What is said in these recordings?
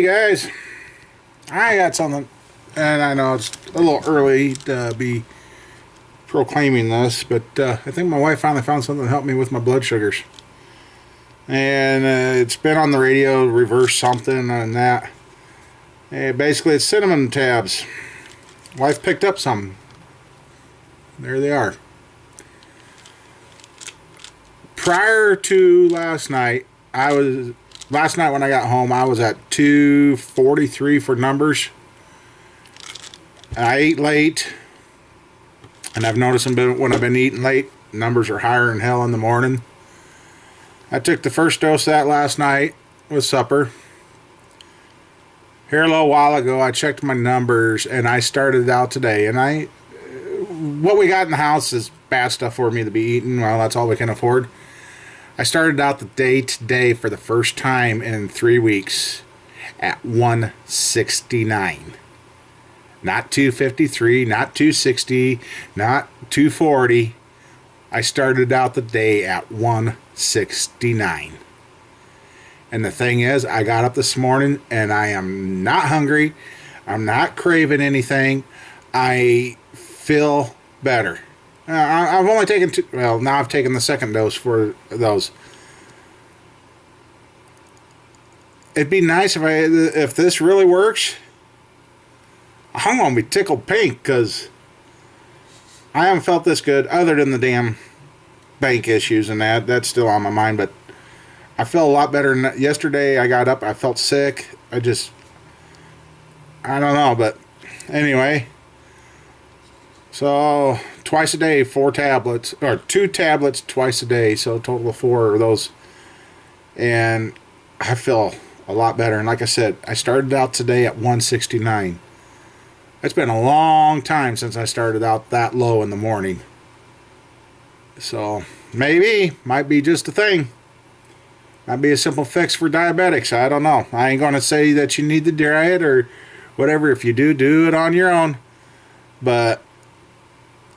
guys, I got something, and I know it's a little early to be proclaiming this, but I think my wife finally found something to help me with my blood sugars. And it's been on the radio, reverse something and that. Basically, it's cinnamon tabs. Wife picked up some. There they are. Prior to last night, last night when I got home, I was at 243 for numbers. I ate late, and I've noticed when I've been eating late, numbers are higher than hell in the morning. I took the first dose of that last night with supper. Here a little while ago, I checked my numbers, and I started out today. And what we got in the house is bad stuff for me to be eating. Well, that's all we can afford. I started out the day today for the first time in 3 weeks at 169. Not 253, not 260, not 240. I started out the day at 169. And the thing is, I got up this morning and I am not hungry. I'm not craving anything. I feel better. I've only taken two. Well, now I've taken the second dose for those. It'd be nice if this really works. I'm gonna be tickled pink because I haven't felt this good other than the damn bank issues and that's still on my mind. But I feel a lot better than yesterday. I got up. I felt sick. I don't know. But anyway. So twice a day, 4 tablets, or 2 tablets twice a day. So a total of 4 of those. And I feel a lot better. And like I said, I started out today at 169. It's been a long time since I started out that low in the morning. So might be just a thing. Might be a simple fix for diabetics. I don't know. I ain't going to say that you need the diet or whatever. If you do it on your own. But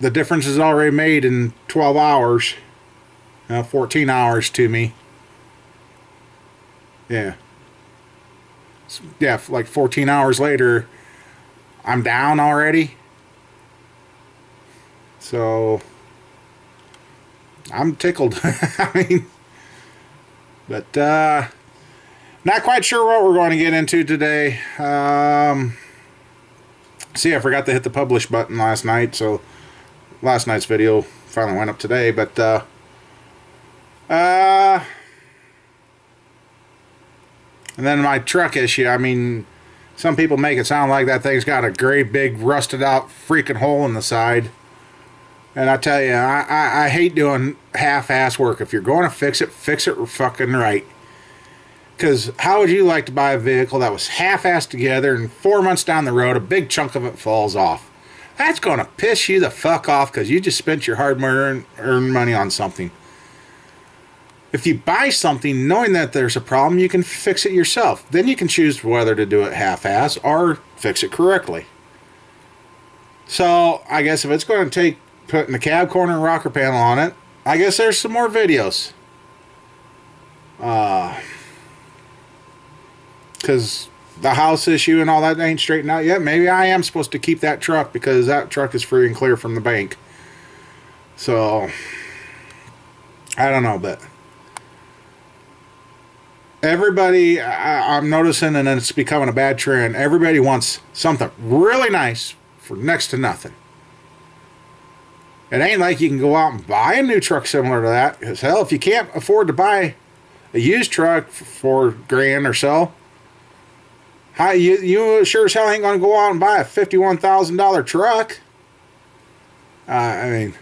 the difference is already made in 12 hours. 14 hours to me. Yeah. Yeah, like 14 hours later, I'm down already. So, I'm tickled. I mean, but not quite sure what we're going to get into today. See, I forgot to hit the publish button last night, so last night's video finally went up today. But and then my truck issue. I mean, some people make it sound like that thing's got a great big rusted out freaking hole in the side. And I tell you, I hate doing half-ass work. If you're going to fix it fucking right. Because how would you like to buy a vehicle that was half-assed together and 4 months down the road, a big chunk of it falls off? That's going to piss you the fuck off because you just spent your hard-earned money on something. If you buy something knowing that there's a problem, you can fix it yourself. Then you can choose whether to do it half-ass or fix it correctly. So, I guess if it's going to take putting the cab corner and rocker panel on it, I guess there's some more videos. Because the house issue and all that ain't straightened out yet. Maybe I am supposed to keep that truck because that truck is free and clear from the bank. So, I don't know, but everybody, I'm noticing, and it's becoming a bad trend, everybody wants something really nice for next to nothing. It ain't like you can go out and buy a new truck similar to that. Because hell, if you can't afford to buy a used truck for $4,000 or so, you sure as hell ain't going to go out and buy a $51,000 truck. I mean,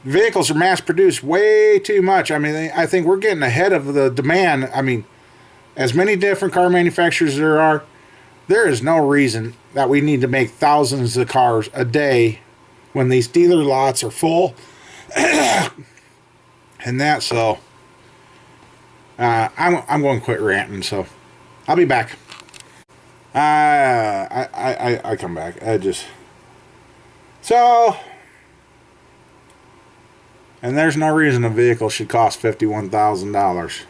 vehicles are mass produced way too much. I mean, I think we're getting ahead of the demand. I mean, as many different car manufacturers there is no reason that we need to make thousands of cars a day when these dealer lots are full. And that, so I'm going to quit ranting, so I'll be back. I come back. So, and there's no reason a vehicle should cost $51,000.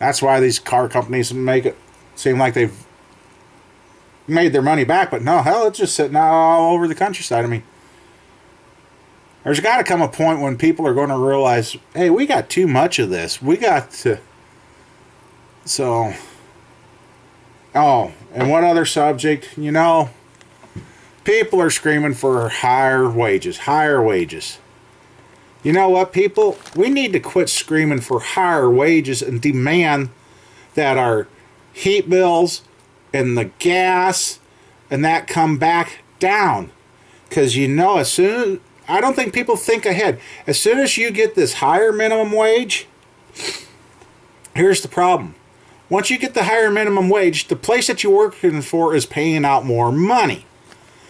That's why these car companies make it seem like they've made their money back. But no, hell, it's just sitting all over the countryside. I mean, there's got to come a point when people are going to realize, hey, we got too much of this. We got to... So... Oh, and one other subject, you know, people are screaming for higher wages, higher wages. You know what, people? We need to quit screaming for higher wages and demand that our heat bills and the gas and that come back down. Because, you know, as soon as... I don't think people think ahead. As soon as you get this higher minimum wage, here's the problem. Once you get the higher minimum wage, the place that you're working for is paying out more money.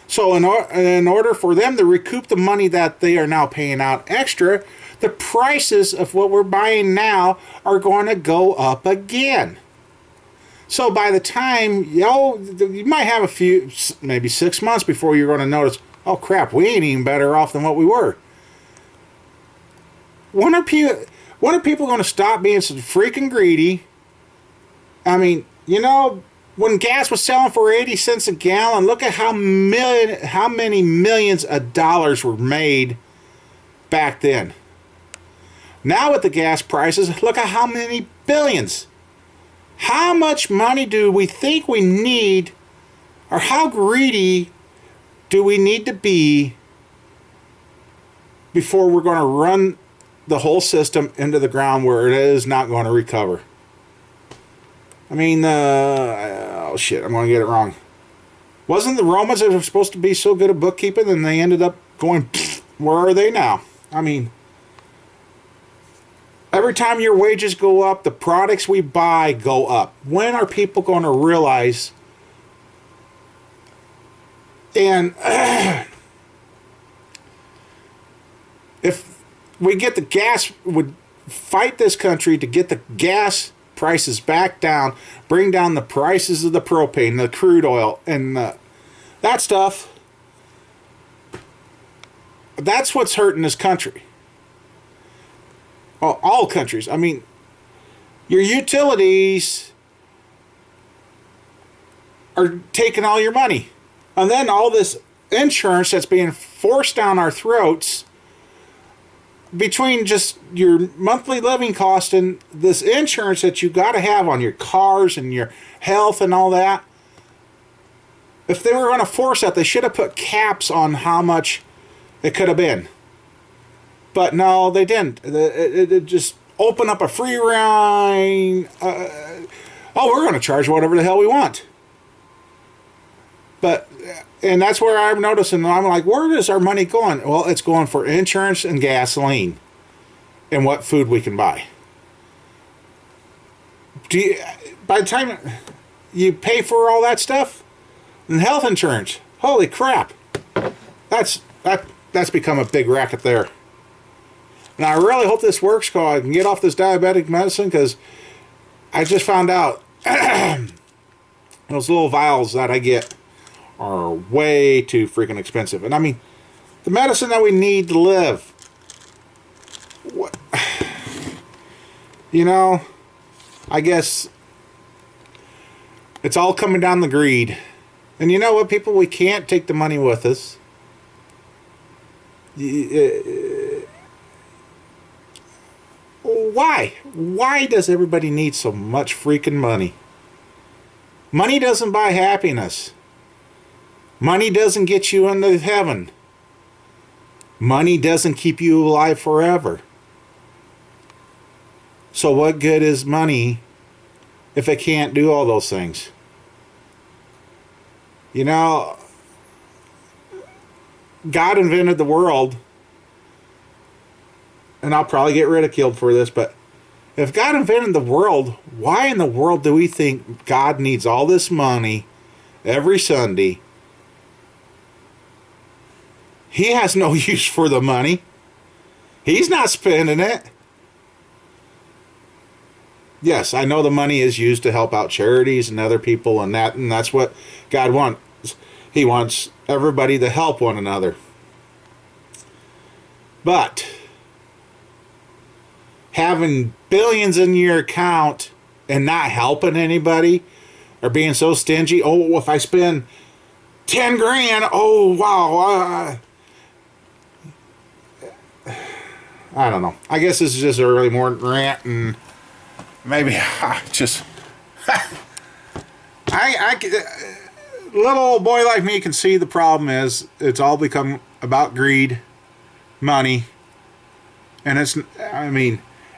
So in order for them to recoup the money that they are now paying out extra, the prices of what we're buying now are going to go up again. So by the time, you might have a few, maybe 6 months before you're going to notice, oh crap, we ain't even better off than what we were. When are people going to stop being so freaking greedy? I mean, you know, when gas was selling for 80 cents a gallon, look at how many millions of dollars were made back then. Now with the gas prices, look at how many billions. How much money do we think we need, or how greedy do we need to be before we're going to run the whole system into the ground where it is not going to recover? I mean, oh shit, I'm going to get it wrong. Wasn't the Romans that were supposed to be so good at bookkeeping and they ended up going, where are they now? I mean, every time your wages go up, the products we buy go up. When are people going to realize? And if we get the gas, would fight this country to get the gas prices back down, bring down the prices of the propane, the crude oil, and that stuff. That's what's hurting this country. Well, all countries. I mean, your utilities are taking all your money. And then all this insurance that's being forced down our throats, between just your monthly living cost and this insurance that you got to have on your cars and your health and all that. If they were going to force that, they should have put caps on how much it could have been. But no, they didn't. It just opened up a free reign. We're going to charge whatever the hell we want. And that's where I'm noticing, I'm like, where is our money going? Well, it's going for insurance and gasoline and what food we can buy. By the time you pay for all that stuff, and health insurance, holy crap, that's become a big racket there. And I really hope this works so I can get off this diabetic medicine, because I just found out those little vials that I get are way too freaking expensive. And I mean, the medicine that we need to live. What? You know, I guess it's all coming down the greed. And you know what, people? We can't take the money with us. Why? Why does everybody need so much freaking money? Money doesn't buy happiness. Money doesn't get you into heaven. Money doesn't keep you alive forever. So what good is money if it can't do all those things? You know, God invented the world, and I'll probably get ridiculed for this, but if God invented the world, why in the world do we think God needs all this money every Sunday? He has no use for the money. He's not spending it. Yes, I know the money is used to help out charities and other people and that's what God wants. He wants everybody to help one another. But having billions in your account and not helping anybody or being so stingy. Oh, if I spend 10 grand, oh, wow. I don't know. I guess this is just an early morning rant, and maybe just... little old boy like me can see the problem is it's all become about greed, money, and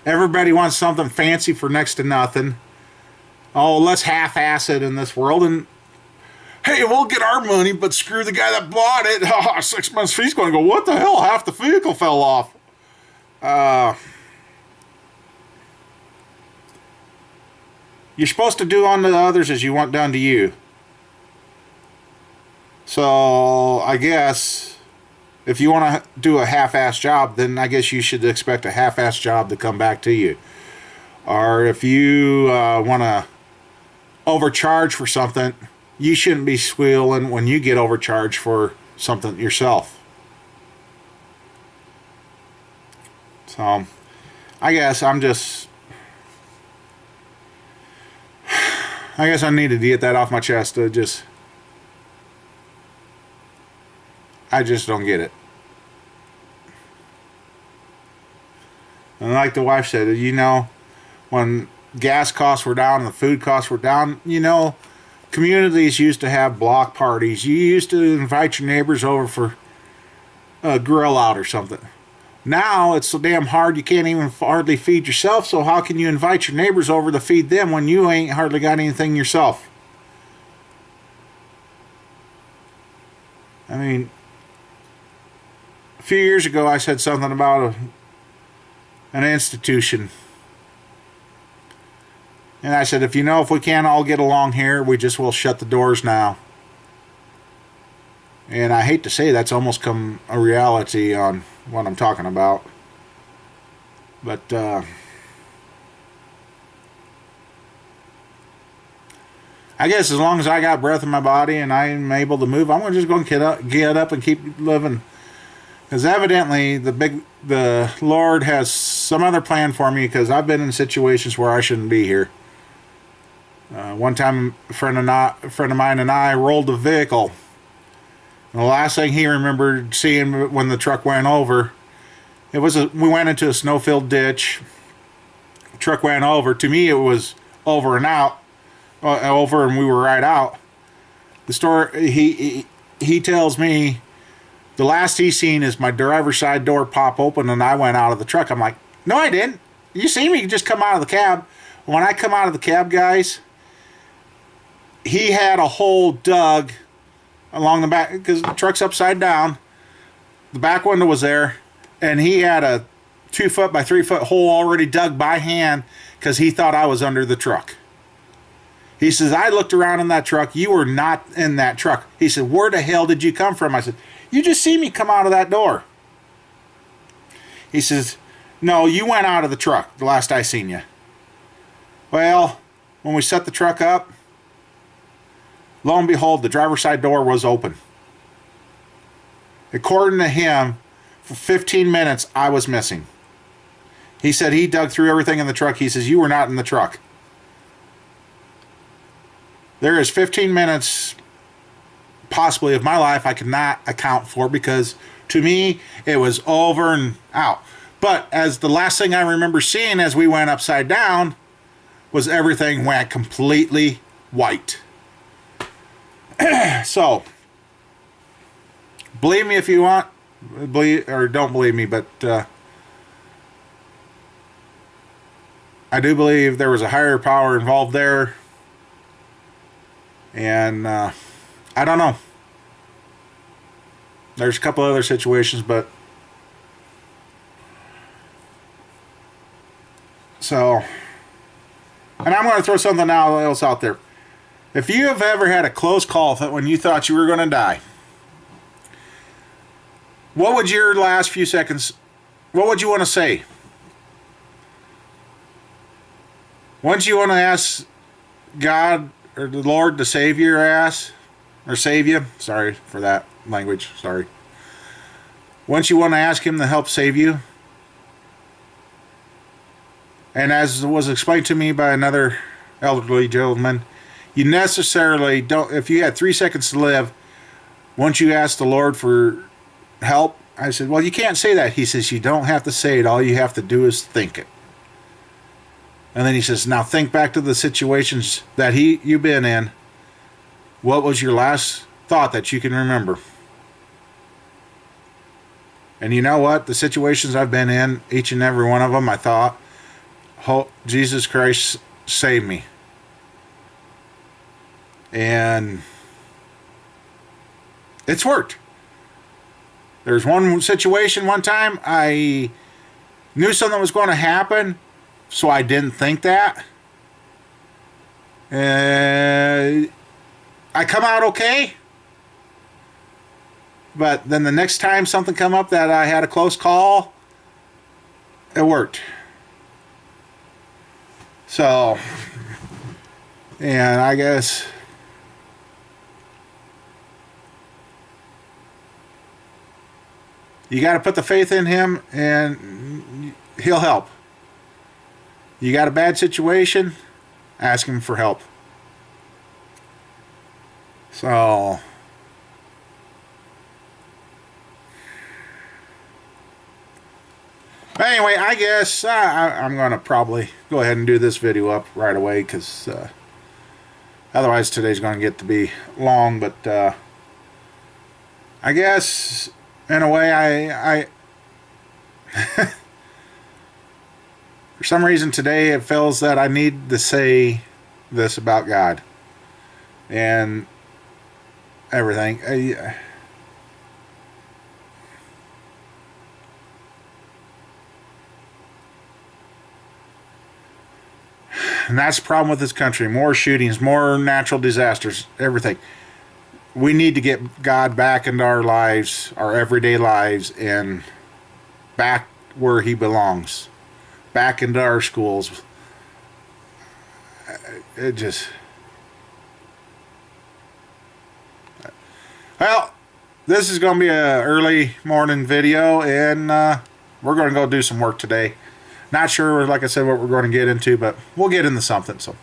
everybody wants something fancy for next to nothing. Oh, let's half-ass it in this world, and hey, we'll get our money, but screw the guy that bought it. 6 months fee's going to go, what the hell? Half the vehicle fell off. You're supposed to do unto others as you want done to you. So, I guess, if you want to do a half-ass job, then I guess you should expect a half-ass job to come back to you. Or if you want to overcharge for something, you shouldn't be squealing when you get overcharged for something yourself. So, I guess I needed to get that off my chest. I just don't get it. And like the wife said, when gas costs were down and the food costs were down, communities used to have block parties. You used to invite your neighbors over for a grill out or something. Now it's so damn hard you can't even hardly feed yourself, so how can you invite your neighbors over to feed them when you ain't hardly got anything yourself? A few years ago I said something about an institution. And I said, if we can't all get along here, we just will shut the doors now. And I hate to say that's almost come a reality on what I'm talking about. But, I guess as long as I got breath in my body and I'm able to move, I'm just going to get up and keep living. Because evidently the Lord has some other plan for me, because I've been in situations where I shouldn't be here. One time, a friend of mine and I rolled a vehicle. And the last thing he remembered seeing when the truck went over, we went into a snow-filled ditch. The truck went over. To me, it was over and out. Over and we were right out. The story, he tells me the last he seen is my driver's side door pop open and I went out of the truck. I'm like, no, I didn't. You see me just come out of the cab. When I come out of the cab, guys, he had a hole dug along the back, because the truck's upside down. The back window was there, and he had a 2 foot by 3 foot hole already dug by hand because he thought I was under the truck. He says, I looked around in that truck. You were not in that truck. He said, where the hell did you come from? I said, you just see me come out of that door. He says, no, you went out of the truck the last I seen you. Well, when we set the truck up, lo and behold, the driver's side door was open. According to him, for 15 minutes, I was missing. He said he dug through everything in the truck. He says, you were not in the truck. There is 15 minutes, possibly, of my life I could not account for, because to me, it was over and out. But as the last thing I remember seeing as we went upside down was everything went completely white. So, believe me if you want, believe or don't believe me, but I do believe there was a higher power involved there, and I don't know. There's a couple other situations, but so, and I'm going to throw something else out there. If you have ever had a close call when you thought you were going to die, what would your last few seconds, what would you want to say? Wouldn't you want to ask God or the Lord to save your ass? Or save you? Sorry for that language. Sorry. Wouldn't you want to ask Him to help save you? And as was explained to me by another elderly gentleman, you necessarily don't, if you had 3 seconds to live, once you ask the Lord for help, I said, well, you can't say that. He says, you don't have to say it. All you have to do is think it. And then he says, now think back to the situations that you've been in. What was your last thought that you can remember? And you know what? The situations I've been in, each and every one of them, I thought, oh, Jesus Christ, save me. And it's worked. There's one situation one time I knew something was going to happen, so I didn't think that. I come out okay. But then the next time something come up that I had a close call, it worked. So, and I guess you got to put the faith in him and he'll help. You got a bad situation, ask him for help. So, anyway, I guess I'm going to probably go ahead and do this video up right away because otherwise today's going to get to be long. But I guess in a way I for some reason today it feels that I need to say this about God and everything. And that's the problem with this country. More shootings, more natural disasters, everything. We need to get God back into our lives, our everyday lives, and back where he belongs. Back into our schools. It just... Well, this is going to be an early morning video, and we're going to go do some work today. Not sure, like I said, what we're going to get into, but we'll get into something. So,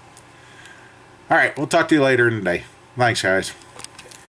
all right, we'll talk to you later in the day. Thanks, guys.